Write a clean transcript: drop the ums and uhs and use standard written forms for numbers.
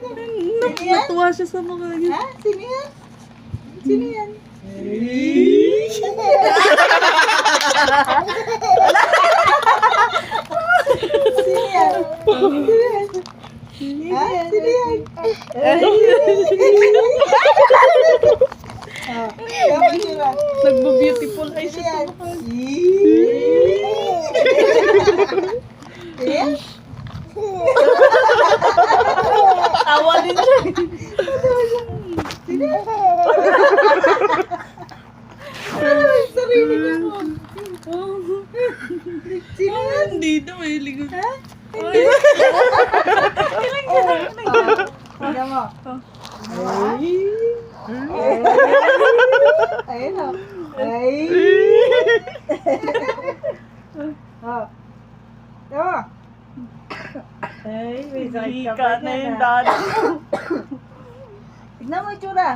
Natuwa siya sa mga yun. Ha? Sino yan? Sino yan? Sino yan? Sino yan? Ha? Sino yan? Kapag sila. Nagbo-beautiful eyes Sino siya sa yan? mukha. Sino yan? Tawa din siya. Sarili niya mo. Sino yan? Hindi daw eh. Ligot. Ha? Tingnan mo. Ayun o. Ay. Oh. Tingnan mo. Ay, may sakit ka pa Hika na dyan, yung ha? dad. Tignan mo yung tsura.